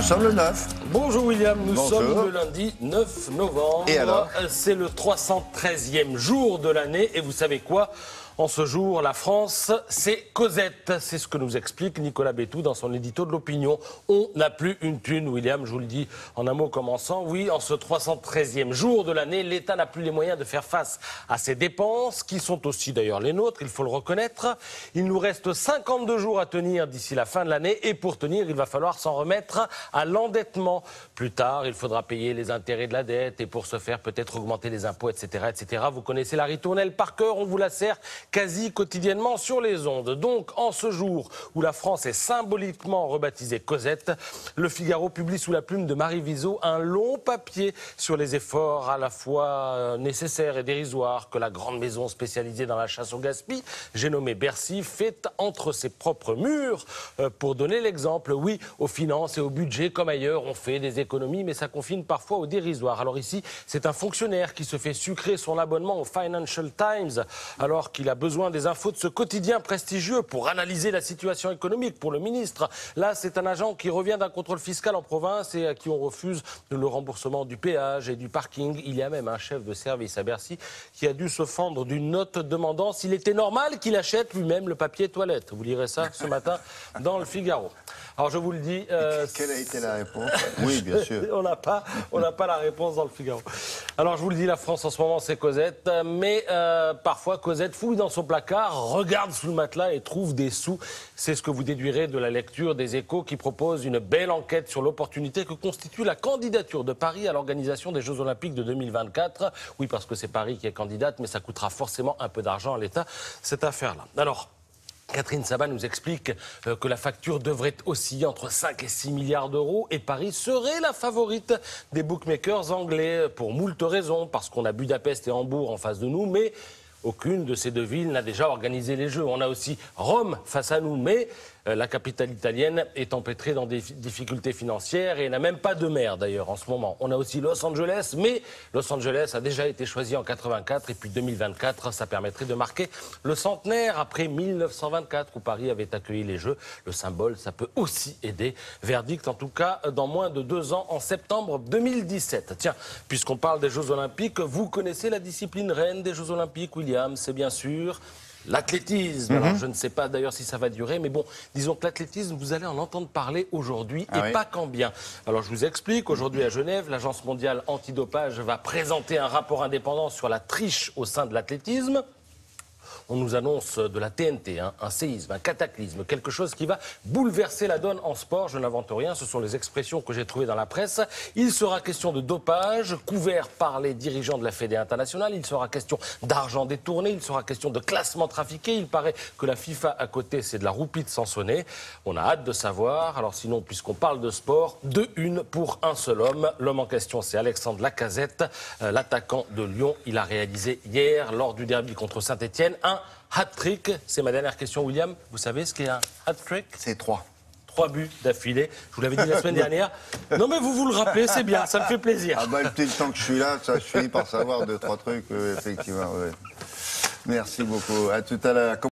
sommes le 9. Bonjour William, nous Bonjour. sommes le lundi 9 novembre. Et alors ? C'est le 313e jour de l'année et vous savez quoi ? En ce jour, la France, c'est Cosette. C'est ce que nous explique Nicolas Bétou dans son édito de l'opinion. On n'a plus une thune, William, je vous le dis en un mot commençant. Oui, en ce 313e jour de l'année, l'État n'a plus les moyens de faire face à ses dépenses, qui sont aussi d'ailleurs les nôtres, il faut le reconnaître. Il nous reste 52 jours à tenir d'ici la fin de l'année et pour tenir, il va falloir s'en remettre à l'endettement. Plus tard, il faudra payer les intérêts de la dette et pour ce faire, peut-être augmenter les impôts, etc., etc. Vous connaissez la ritournelle par cœur, on vous la sert quasi quotidiennement sur les ondes. Donc, en ce jour où la France est symboliquement rebaptisée Cosette, le Figaro publie sous la plume de Marie Viseau un long papier sur les efforts à la fois nécessaires et dérisoires que la grande maison spécialisée dans la chasse au gaspillage, j'ai nommé Bercy, fait entre ses propres murs. Pour donner l'exemple, oui, aux finances et au budget, comme ailleurs, on fait des économies, mais ça confine parfois au dérisoire. Alors ici, c'est un fonctionnaire qui se fait sucrer son abonnement au Financial Times, alors qu'il a besoin des infos de ce quotidien prestigieux pour analyser la situation économique pour le ministre. Là, c'est un agent qui revient d'un contrôle fiscal en province et à qui on refuse le remboursement du péage et du parking. Il y a même un chef de service à Bercy qui a dû se fendre d'une note demandant s'il était normal qu'il achète lui-même le papier toilette. Vous lirez ça ce matin dans le Figaro. Alors je vous le dis... Quelle a été la réponse? Oui, bien sûr. On n'a pas la réponse dans le Figaro. Alors je vous le dis, la France en ce moment c'est Cosette, mais parfois Cosette fouille dans son placard, regarde sous le matelas et trouve des sous. C'est ce que vous déduirez de la lecture des Échos qui propose une belle enquête sur l'opportunité que constitue la candidature de Paris à l'organisation des Jeux Olympiques de 2024. Oui, parce que c'est Paris qui est candidate, mais ça coûtera forcément un peu d'argent à l'État, cette affaire-là. Alors, Catherine Sabat nous explique que la facture devrait osciller entre 5 et 6 milliards d'euros et Paris serait la favorite des bookmakers anglais pour moult raisons, parce qu'on a Budapest et Hambourg en face de nous, mais aucune de ces deux villes n'a déjà organisé les Jeux. On a aussi Rome face à nous, mais la capitale italienne est empêtrée dans des difficultés financières et n'a même pas de maire d'ailleurs en ce moment. On a aussi Los Angeles, mais Los Angeles a déjà été choisi en 84 et puis 2024, ça permettrait de marquer le centenaire après 1924 où Paris avait accueilli les Jeux. Le symbole, ça peut aussi aider. Verdict en tout cas dans moins de 2 ans, en septembre 2017. Tiens, puisqu'on parle des Jeux Olympiques, vous connaissez la discipline reine des Jeux Olympiques, William, c'est bien sûr l'athlétisme. Alors, je ne sais pas d'ailleurs si ça va durer, mais bon, disons que l'athlétisme, vous allez en entendre parler aujourd'hui, pas quand bien. Alors, je vous explique, aujourd'hui à Genève, l'Agence mondiale antidopage va présenter un rapport indépendant sur la triche au sein de l'athlétisme. On nous annonce de la TNT, un séisme, un cataclysme, quelque chose qui va bouleverser la donne en sport. Je n'invente rien, ce sont les expressions que j'ai trouvées dans la presse. Il sera question de dopage, couvert par les dirigeants de la Fédé internationale. Il sera question d'argent détourné, il sera question de classement trafiqué. Il paraît que la FIFA à côté, c'est de la roupie de Sansonnet. On a hâte de savoir. Alors sinon, puisqu'on parle de sport, 2-1 pour un seul homme. L'homme en question, c'est Alexandre Lacazette, l'attaquant de Lyon. Il a réalisé hier, lors du derby contre Saint-Etienne, un hat-trick. C'est ma dernière question, William. Vous savez ce qu'est un hat-trick? C'est 3. 3 buts d'affilée. Je vous l'avais dit la semaine dernière. Non, mais vous le rappelez, c'est bien, ça me fait plaisir. Ah bah, le temps que je suis là, ça, je finis par savoir 2-3 trucs, effectivement. Ouais. Merci beaucoup. À tout à l'heure.